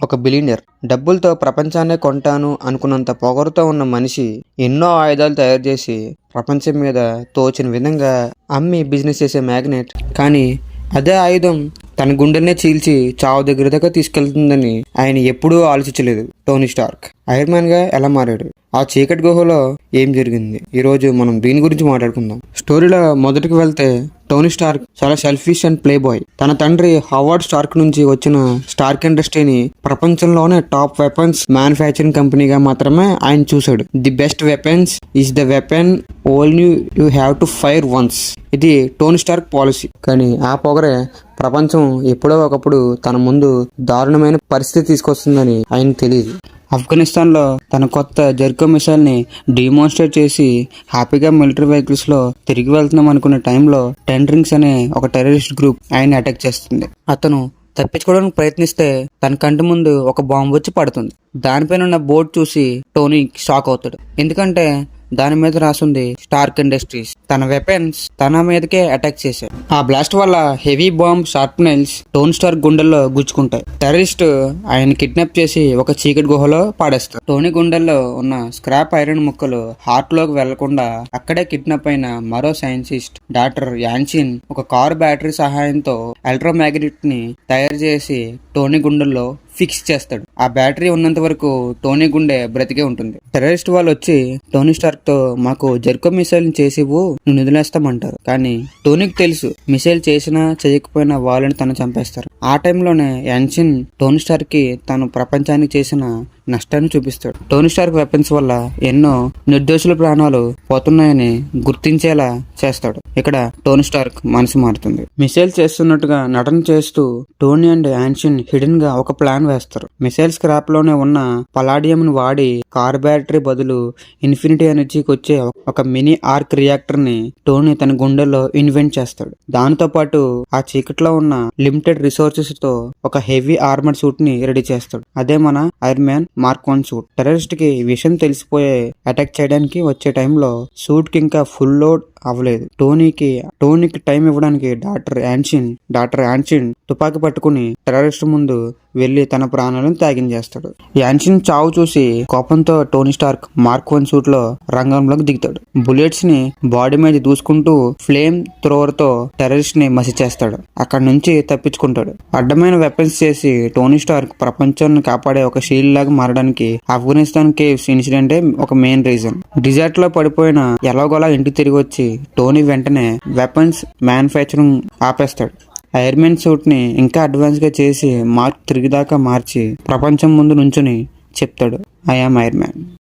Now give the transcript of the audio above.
ఒక బిలియనర్. డబ్బులతో ప్రపంచాన్నే కొంటాను అనుకున్నంత పొగరుతో ఉన్న మనిషి ఎన్నో ఆయుధాలు తయారు చేసి ప్రపంచం మీద తోచిన విధంగా అమ్మి బిజినెస్ చేసే మ్యాగ్నెట్. కానీ అదే ఆయుధం తన గుండెల్నే చీల్చి చావు దగ్గర దాకా తీసుకెళ్తుందని ఆయన ఎప్పుడూ ఆలోచించలేదు. టోనీ స్టార్క్ ఐరన్ మ్యాన్ గా ఎలా మారాడు? ఆ చీకటి గుహలో ఏం జరిగింది? ఈరోజు మనం దీని గురించి మాట్లాడుకుందాం. స్టోరీలో మొదటికి వెళ్తే, టోనీ స్టార్క్ చాలా సెల్ఫిష్ అండ్ ప్లే బాయ్. తన తండ్రి హవార్డ్ స్టార్క్ నుంచి వచ్చిన స్టార్క్ ఇండస్ట్రీని ప్రపంచంలోనే టాప్ వెపన్స్ మ్యానుఫ్యాక్చరింగ్ కంపెనీగా మాత్రమే ఆయన చూశాడు. The best weapons is the weapon only you have to fire once. ఇది టోనీ స్టార్క్ పాలసీ. కానీ ఆ పొగరే ప్రపంచం ఎప్పుడో ఒకప్పుడు తన ముందు దారుణమైన పరిస్థితి తీసుకొస్తుందని ఆయన తెలియదు. ఆఫ్ఘనిస్తాన్లో తన కొత్త జెర్కో మిసైల్ని డిమాన్స్ట్రేట్ చేసి హ్యాపీగా మిలిటరీ వెహికల్స్లో తిరిగి వెళ్తున్నాం అనుకునే టైంలో 10 రింగ్స్ అనే ఒక టెర్రరిస్ట్ గ్రూప్ ఆయన అటాక్ చేస్తుంది. అతను తప్పించుకోవడానికి ప్రయత్నిస్తే తన కంటి ముందు ఒక బాంబు వచ్చి పడుతుంది. దానిపైన ఉన్న బోర్డు చూసి టోనీ షాక్ అవుతాడు. ఎందుకంటే దాని మీద రాసుంది స్టార్క్ ఇండస్ట్రీస్. తన వెపన్స్ తన మీదకే అటాక్ చేశారు. ఆ బ్లాస్ట్ వల్ల heavy bomb sharp nails Tony Stark గుండెల్లో గుచ్చుకుంటాయి. టెర్రరిస్ట్ ఆయన కిడ్నాప్ చేసి ఒక చీకటి గుహలో పాడేస్తారు. టోనీ గుండెల్లో ఉన్న స్క్రాప్ ఐరన్ ముక్కలు హార్ట్ లోకి వెళ్లకుండా అక్కడే కిడ్నాప్ అయిన మరో సైంటిస్ట్ డాక్టర్ యాన్సిన్ ఒక కారు బ్యాటరీ సహాయంతో ఎలక్ట్రోమాగ్నెట్ ని తయారు చేసి టోనీ గుండెల్లో ఫిక్స్ చేస్తాడు. ఆ బ్యాటరీ ఉన్నంత వరకు టోనీ గుండె బ్రతికే ఉంటుంది. టెర్రరిస్ట్ వాళ్ళు వచ్చి టోనీ స్టార్క్ తో మాకు జెర్కో మిసైల్ చేసివు, నువ్వు వదిలేస్తామంటారు. కానీ టోనీకి తెలుసు మిసైల్ చేసినా చేయకపోయినా వాళ్ళని తను చంపేస్తారు. ఆ టైంలోనే యాన్సిన్ టోనీ స్టార్క్ కి తను ప్రపంచానికి చేసిన నష్టాన్ని చూపిస్తాడు. టోనీ స్టార్క్ వెపన్స్ వల్ల ఎన్నో నిర్దోషుల ప్రాణాలు పోతున్నాయని గుర్తించేలా చేస్తాడు. ఇక్కడ టోనీ స్టార్క్ మనసు మారుతుంది. మిసైల్ చేస్తున్నట్టుగా నటన చేస్తూ టోనీ అండ్ యాన్సిన్ హిడెన్ గా ఒక ప్లాన్ వేస్తారు. మిసైల్ స్క్రాప్ లోనే ఉన్న పలాడియం ని వాడి కార్ బ్యాటరీ బదులు ఇన్ఫినిటీ ఎనర్జీకి వచ్చే ఒక మినీ ఆర్క్ రియాక్టర్ ని టోనీ తన గుండెల్లో ఇన్వెంట్ చేస్తాడు. దాంతో పాటు ఆ చీకట్లో ఉన్న లిమిటెడ్ రిసోర్సెస్ తో ఒక హెవీ ఆర్మర్ సూట్ ని రెడీ చేస్తాడు. అదే మన iron man mark 1 suit. Terrorist కి విషయం తెలిసిపోయే అటాక్ చేయడానికి వచ్చే టైంలో సూట్ కి ఇంకా ఫుల్ లోడ్ అవ్వలేదు. టోనీకి టైం ఇవ్వడానికి డాక్టర్ యాన్సిన్ తుపాకీ పట్టుకుని టెర్రరిస్ట్ ముందు వెళ్లి తన ప్రాణాలను త్యాగించేస్తాడు. యాన్సిన్ చావు చూసి కోపంతో టోనీ స్టార్క్ మార్క్ 1 సూట్ లో రంగంలోకి దిగుతాడు. బుల్లెట్స్ ని బాడీ మీద దూసుకుంటూ ఫ్లేమ్ థ్రోవర్ తో టెర్రరిస్ట్ ని మసి చేస్తాడు. అక్కడి నుంచి తప్పించుకుంటాడు. అడ్డమైన వెపన్స్ చేసి టోనీ స్టార్క్ ప్రపంచాన్ని కాపాడే ఒక షీల్డ్ లాగా మారడానికి ఆఫ్ఘనిస్తాన్ కేవ్స్ ఇన్సిడెంటే ఒక మెయిన్ రీజన్. డిజర్ట్ లో పడిపోయిన ఎలాగోలా ఇంటికి తిరిగి వచ్చి టోనీ వెంటనే వెపన్స్ మ్యానుఫ్యాక్చరింగ్ ఆపేస్తాడు. ఐరన్ మ్యాన్ సూట్ ని ఇంకా అడ్వాన్స్ గా చేసి మార్క్ 3 దాకా మార్చి ప్రపంచం ముందు నుంచుని చెప్తాడు, ఐ యామ్ ఐరన్ మ్యాన్.